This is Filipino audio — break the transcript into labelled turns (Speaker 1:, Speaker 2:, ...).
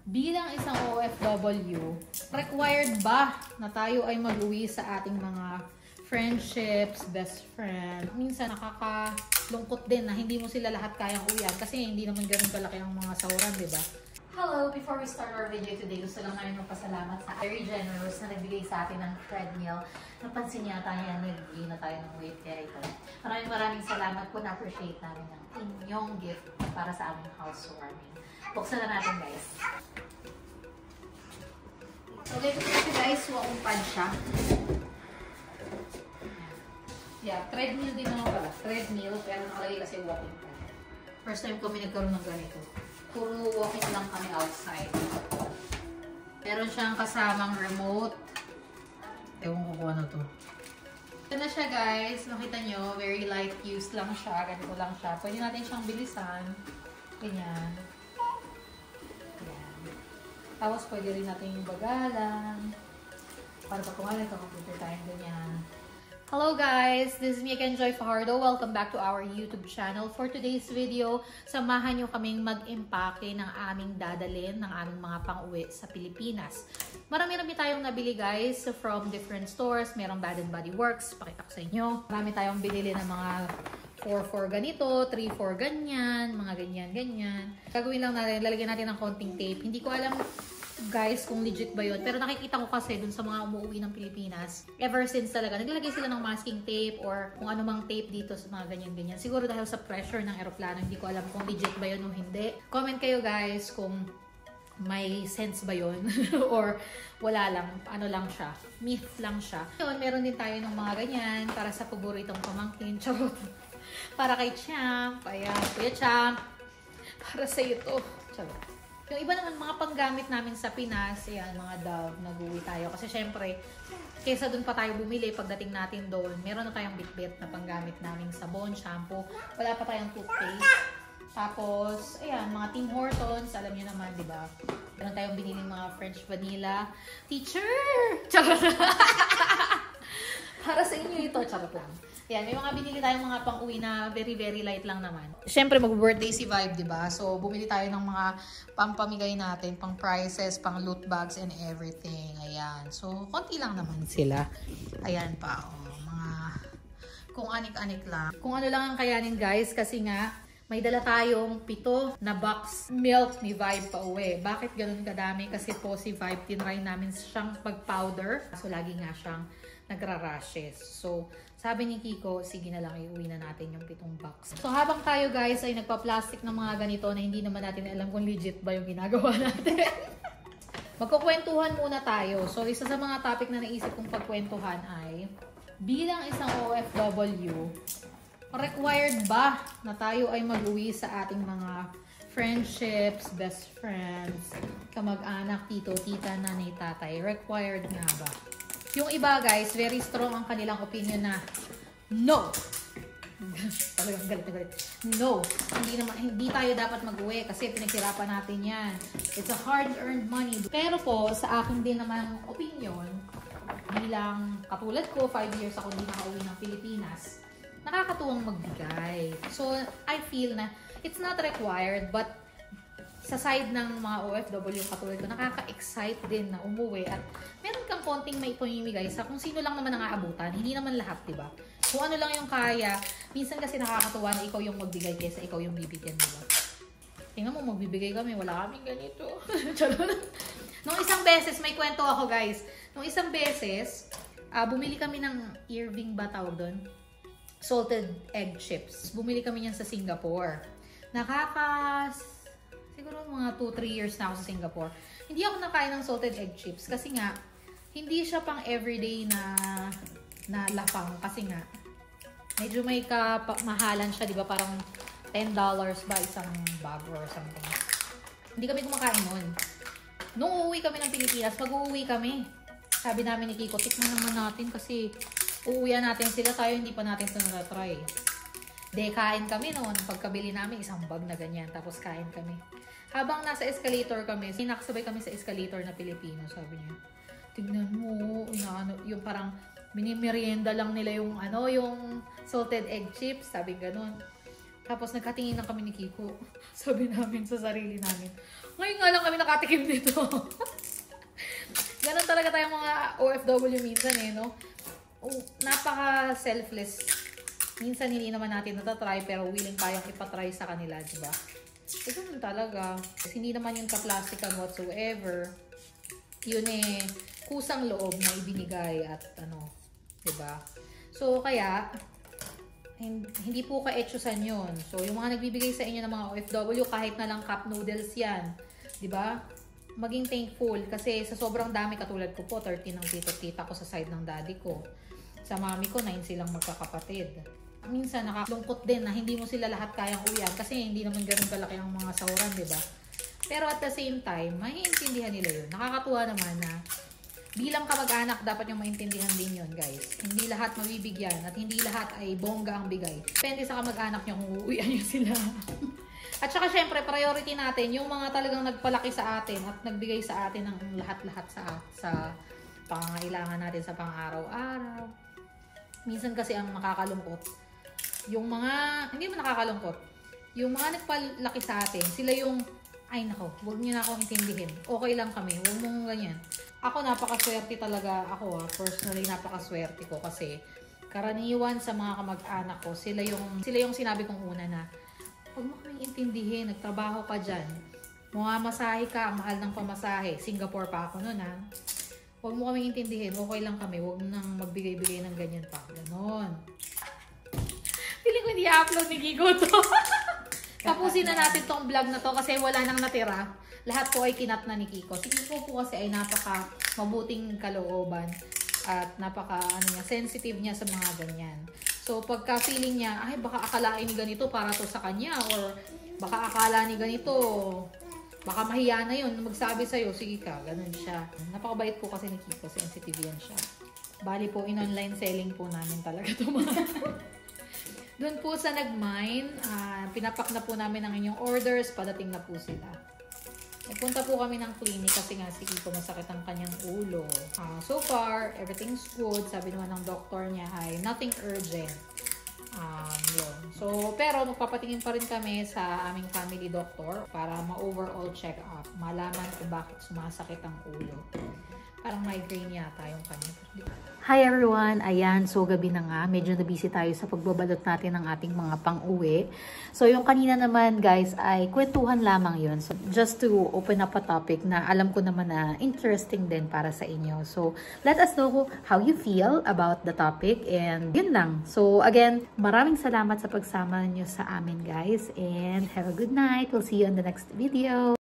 Speaker 1: Bilang isang OFW, required ba na tayo ay mag-uwi sa ating mga friendships, best friend? Minsan nakakalungkot din na hindi mo sila lahat kayang uwian kasi hindi naman ganun kalaki ang mga sahuran, di ba? Hello! Before we start our video today, gusto lang namin magpasalamat sa Very Generous na nagbigay sa atin ng treadmill. Napansin niya tayo na nagbigay na tayo ng weight kaya ito. Maraming salamat po, na-appreciate namin ang inyong gift para sa aming housewarming. Buksan na natin, guys. So, ganito kasi guys, walking pad siya. Yeah, treadmill din naman pala. Treadmill, pero nakalagay kasi walking pad. First time kami nagkaroon ng ganito. Puro walking lang kami outside. Meron siyang kasamang remote. Ewan ko kung ano to. Ito na siya guys. Makita nyo, very light use lang siya. Ganito lang siya. Pwede natin siyang bilisan. Ganyan. Tapos, pwede rin natin yung bagalan. Para pa kung ano ito, computer time, ganyan. Hello guys! This is me again, Joy Fajardo. Welcome back to our YouTube channel. For today's video, samahan nyo kaming mag-impake ng aming dadalhin, ng aming mga pang-uwi sa Pilipinas. Marami-rami tayong nabili guys from different stores. Merong Bath & Body Works, pakita ko sa inyo. Marami tayong binili ng mga 4-4 ganito, 3-4 ganyan, mga ganyan-ganyan. Gagawin lang natin, lalagyan natin ng konting tape. Hindi ko alam guys kung legit ba yun, pero nakikita ko kasi dun sa mga umuwi ng Pilipinas, ever since talaga, naglalagay sila ng masking tape or kung ano mang tape dito sa mga ganyan-ganyan. Siguro dahil sa pressure ng eroplano, hindi ko alam kung legit ba yun o hindi. Comment kayo guys kung may sense ba yun or wala lang, ano lang siya, myth lang siya. Yun, meron din tayo ng mga ganyan para sa paboritong pamangkin. Charot. Para kay Champ, ayan, Kuya Champ, para sa ito. Charot. Yung iba naman mga panggamit namin sa Pinas, ayan, mga Dove, nag-uwi tayo. Kasi syempre, kesa dun pa tayo bumili, pagdating natin doon, meron na tayong bit-bit na panggamit namin sabon, shampoo, wala pa tayong toothpaste. Tapos, ayan, mga Tim Hortons, alam niyo naman, di ba? Meron tayong biniling mga French vanilla. Teacher! Charot! Para sa inyo ito, charot lang. Yan, may mga binili tayong mga pang-uwi na very light lang naman. Siyempre, mag-birthday si Vibe, di ba? So, bumili tayo ng mga pampamigay natin, pang prizes, pang loot bags, and everything. Ayan. So, konti lang naman sila. Ayan pa, oh, mga kung anik-anik lang. Kung ano lang ang kayanin, guys, kasi nga, may dala tayong 7 na box milk ni Vibe pa uwi. Bakit ganun kadami? Kasi po si Vibe, tinry namin siyang pag-powder. So, lagi nga siyang nagra-rashes. So, sabi ni Kiko, sige na lang, iuwi na natin yung 7 box. So, habang tayo guys ay nagpa-plastic ng mga ganito na hindi naman natin alam kung legit ba yung ginagawa natin. Magkukwentuhan muna tayo. So, isa sa mga topic na naisip kong pagkwentuhan ay, bilang isang OFW, required ba na tayo ay mag-uwi sa ating mga friendships, best friends, kamag-anak, tito, tita, nanay, tatay? Required nga ba? Yung iba guys, very strong ang kanilang opinion na no! Talagang galit na galit. No! Hindi tayo dapat mag-uwi kasi pinaghirapan natin yan. It's a hard-earned money. Pero po, sa akin din naman opinion, bilang katulad ko, 5 years ako hindi nakauwi ng Pilipinas, nakakatuwang magbigay. So, I feel na it's not required, but sa side ng mga OFW katulad ko, nakaka-excite din na umuwi at meron kang konting may pamimigay sa kung sino lang naman ang aabutan. Hindi naman lahat, diba? Kung ano lang yung kaya, minsan kasi nakakatuwa na ikaw yung magbigay kaysa ikaw yung bibigyan, diba? Tingnan mo, magbibigay kami, wala kaming ganito. Nung isang beses, may kwento ako guys. Nung isang beses, bumili kami ng Irving ba tawag doon? Salted egg chips. Bumili kami niyan sa Singapore. Siguro mga 2-3 years na ako sa Singapore. Hindi ako nakain ng salted egg chips kasi nga, hindi siya pang everyday na lapang. Kasi nga, medyo may kamahalan siya, di ba? Parang $10 ba isang bag or something. Hindi kami kumakain nun. Nung uuwi kami ng Pilipinas, mag-uuwi kami. Sabi namin ni Kiko, tikman naman natin kasi uuwian natin sila, tayo hindi pa natin ito na-try. De, kain kami noon. Pagkabili namin, isang bag na ganyan. Tapos kain kami. Habang nasa escalator kami, sinakasabay kami sa escalator na Pilipino. Sabi niya, tignan mo, yung parang minimerienda lang nila yung salted egg chips. Sabi ganun. Tapos nagkatingin lang kami ni Kiko. Sabi namin sa sarili namin, ngayon nga lang kami nakatikim nito. Ganon talaga tayong mga OFW minsan eh, no? Napaka-selfless. Minsan hindi naman natin natatry pero willing tayong ipatry sa kanila, diba? Ganun talaga. Hindi naman yung ka-plastican whatsoever. Yun eh, kusang loob na ibinigay at ano, diba? So, kaya, hindi po ka-etsyusan yun. So, yung mga nagbibigay sa inyo ng mga OFW, kahit na lang cup noodles yan, diba? Maging thankful kasi sa sobrang dami, katulad ko po, 13 ang tita ko sa side ng daddy ko. Sa mami ko, 9 silang magkakapatid. Minsan, nakakalungkot din na hindi mo sila lahat kayang uwian kasi hindi naman ganun kalaki ang mga sahuran, diba? Pero at the same time, maiintindihan nila yun. Nakakatuwa naman na bilang kamag-anak, dapat yung maintindihan din yun, guys. Hindi lahat mabibigyan at hindi lahat ay bongga ang bigay. Depende sa kamag-anak nyo kung uuwian nyo sila. At saka syempre, priority natin, yung mga talagang nagpalaki sa atin at nagbigay sa atin ng lahat-lahat sa pangangailangan natin sa pang-araw-araw. Minsan kasi ang makakalungkot, yung mga, hindi man nakakalungkot, yung mga nagpalaki sa atin, sila yung, ay nako, huwag niyo na akong intindihin. Okay lang kami, huwag mong ganyan. Ako, napakaswerte talaga ako personally, napakaswerte ko kasi karaniwan sa mga kamag-anak ko, sila yung sinabi kong una na, huwag mo kaming intindihin, nagtrabaho ka dyan. Mamasahe ka, ang mahal ng pamasahe. Singapore pa ako noon ha. Huwag mo kaming intindihin, okay lang kami, huwag mo nang magbigay-bigay ng ganyan pa. Ganon. Feeling ko hindi i-upload ni Kiko to. Tapusin na natin tong vlog na to kasi wala nang natira. Lahat po ay kinat na ni Kiko. Si Kiko po kasi ay napaka mabuting kalooban at napaka sensitive niya sa mga ganyan. So pagka feeling niya, ay baka akalain ni ganito para to sa kanya or baka akala ni ganito, baka mahiya na yun magsabi sa'yo, sige ka, ganun siya. Napakabait po kasi ni Kiko, sensitive yan siya. Bali po, in-online selling po namin talaga ito mga. Doon po sa nag-mine, pinapak na po namin ang inyong orders, padating na po sila. Nagpunta po kami ng clinic kasi nga si Kiko masakit ang kanyang ulo. So far, everything's good. Sabi naman ng doktor niya ay nothing urgent. Yun. So, pero magpapatingin pa rin kami sa aming family doctor para ma-overall check up. Malaman kung bakit sumasakit ang ulo. Parang migraine yata yung kanya. Hi everyone! Ayan, so gabi na nga. Medyo na-busy tayo sa pagbabalot natin ng ating mga pang-uwi. So yung kanina naman guys ay kwentuhan lamang yun. So just to open up a topic na alam ko naman na interesting din para sa inyo. So let us know how you feel about the topic and yun lang. So again, maraming salamat sa pagsama nyo sa amin guys and have a good night. We'll see you on the next video.